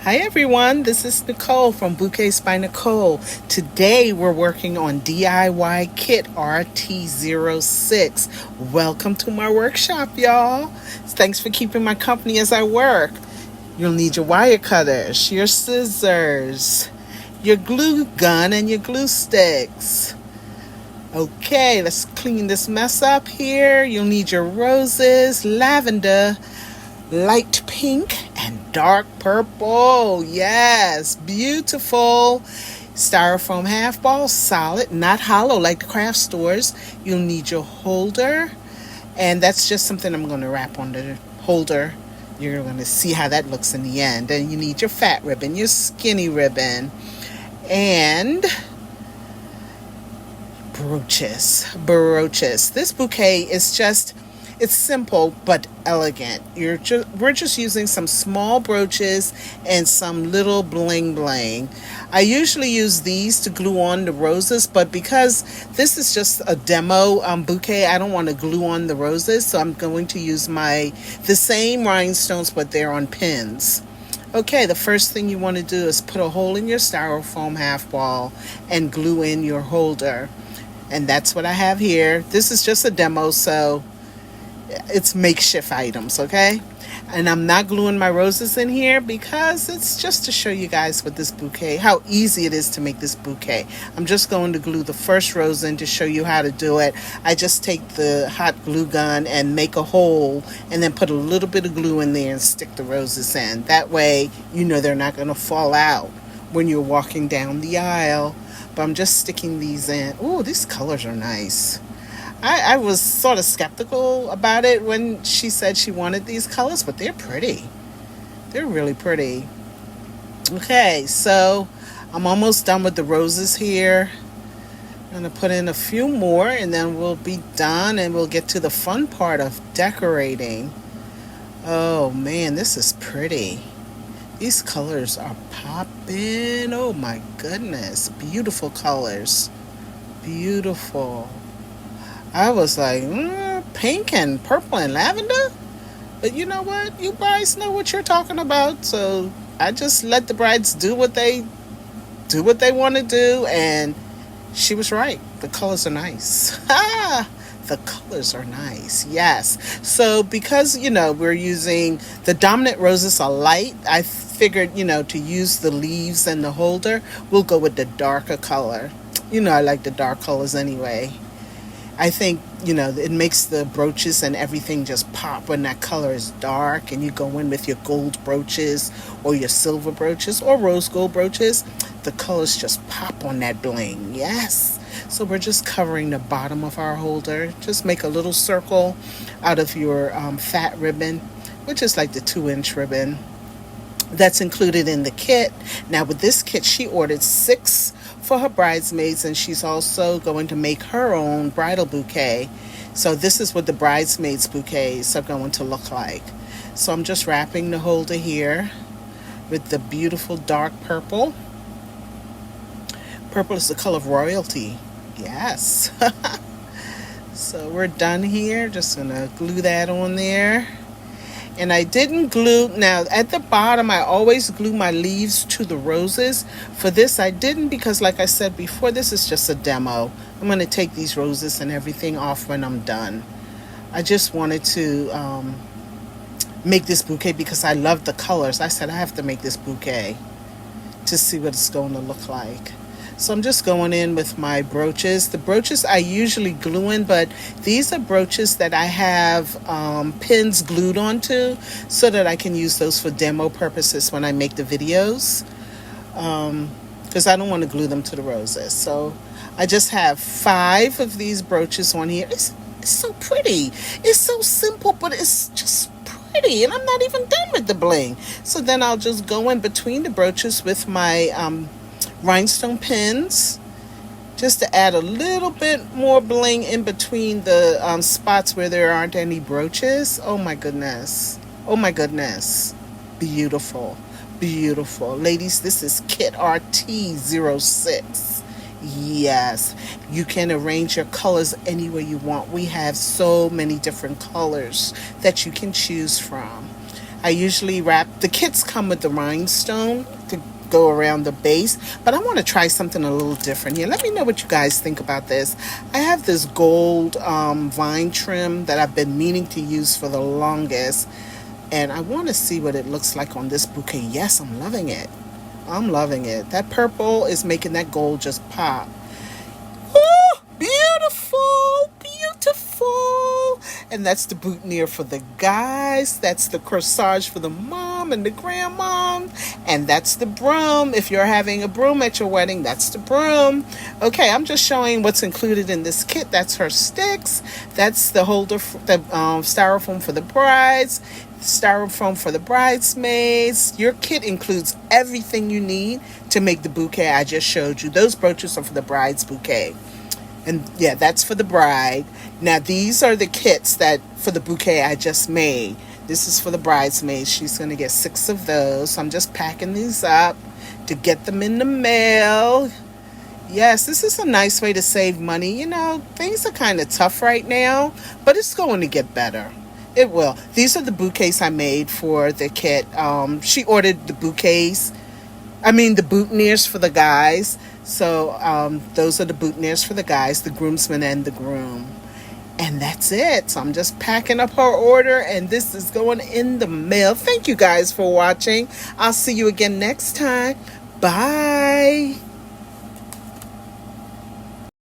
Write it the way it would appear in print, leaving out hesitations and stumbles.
Hi everyone, this is Nicole from Bouquets by Nicole. Today we're working on DIY Kit RT06. Welcome to my workshop, y'all. Thanks for keeping my company as I work. You'll need your wire cutters, your scissors, your glue gun, and your glue sticks. Okay, let's clean this mess up here. You'll need your roses, lavender, light pink, and dark purple. Yes, beautiful. Styrofoam half ball, solid, not hollow like the craft stores. You'll need your holder, and that's just something I'm going to wrap on the holder. You're going to see how that looks in the end. And you need your fat ribbon, your skinny ribbon, and brooches. This bouquet is just, it's simple but elegant. We're just using some small brooches and some little bling bling. I usually use these to glue on the roses, but because this is just a demo bouquet, I don't want to glue on the roses, so I'm going to use the same rhinestones, but they're on pins. Okay, the first thing you want to do is put a hole in your styrofoam half ball and glue in your holder. And that's what I have here. This is just a demo, so it's makeshift items, okay? And I'm not gluing my roses in here because it's just to show you guys what this bouquet, how easy it is to make this bouquet. I'm just going to glue the first rose in to show you how to do it. I just take the hot glue gun and make a hole and then put a little bit of glue in there and stick the roses in. That way, you know they're not going to fall out when you're walking down the aisle. But I'm just sticking these in. Ooh, these colors are nice. I was sort of skeptical about it when she said she wanted these colors, but they're pretty. They're really pretty. Okay, so I'm almost done with the roses here. I'm going to put in a few more and then we'll be done and we'll get to the fun part of decorating. Oh man, this is pretty. These colors are popping. Oh my goodness. Beautiful colors. Beautiful. I was like, pink and purple and lavender? But you know what? You brides know what you're talking about. So I just let the brides do what they want to do. And she was right. The colors are nice. The colors are nice. Yes. So because, we're using the dominant roses are light, I figured, to use the leaves and the holder, we'll go with the darker color. I like the dark colors anyway. I think, it makes the brooches and everything just pop when that color is dark and you go in with your gold brooches or your silver brooches or rose gold brooches. The colors just pop on that bling. Yes. So we're just covering the bottom of our holder. Just make a little circle out of your fat ribbon, which is like the 2-inch ribbon. That's included in the kit. Now with this kit, she ordered 6 for her bridesmaids, and she's also going to make her own bridal bouquet. So this is what the bridesmaids bouquets are going to look like. So I'm just wrapping the holder here with the beautiful dark purple. Purple is the color of royalty. Yes. So we're done here. Just gonna glue that on there. And I didn't glue, now at the bottom I always glue my leaves to the roses. For this I didn't because like I said before, this is just a demo. I'm going to take these roses and everything off when I'm done. I just wanted to make this bouquet because I love the colors. I said I have to make this bouquet to see what it's going to look like. So I'm just going in with my brooches. The brooches I usually glue in, but these are brooches that I have pins glued onto so that I can use those for demo purposes when I make the videos. Because I don't want to glue them to the roses. So I just have 5 of these brooches on here. It's so pretty. It's so simple, but it's just pretty. And I'm not even done with the bling. So then I'll just go in between the brooches with my rhinestone pins just to add a little bit more bling in between the spots where there aren't any brooches. Oh my goodness. Oh my goodness. Beautiful. Beautiful. Ladies, this is Kit RT06. Yes, you can arrange your colors any way you want. We have so many different colors that you can choose from. I usually wrap, the kits come with the rhinestone to go around the base, but I want to try something a little different here. Let me know what you guys think about this. I have this gold vine trim that I've been meaning to use for the longest, and I want to see what it looks like on this bouquet. Yes, I'm loving it. I'm loving it. That purple is making that gold just pop. Oh, beautiful, beautiful. And that's the boutonniere for the guys. That's the corsage for the mom and the grandmom. And that's the broom. If you're having a broom at your wedding, that's the broom. Okay, I'm just showing what's included in this kit. That's her sticks. That's the holder, the styrofoam for the brides. Styrofoam for the bridesmaids. Your kit includes everything you need to make the bouquet I just showed you. Those brooches are for the bride's bouquet. And yeah, that's for the bride. Now these are the kits that for the bouquet I just made. This is for the bridesmaids. She's going to get 6 of those. So I'm just packing these up to get them in the mail. Yes, this is a nice way to save money. You know, things are kind of tough right now, but it's going to get better. It will. These are the bouquets I made for the kit. She ordered the bouquets. The boutonnieres for the guys. So those are the boutonnieres for the guys, the groomsmen and the groom. And that's it. So I'm just packing up her order, and this is going in the mail. Thank you guys for watching. I'll see you again next time. Bye.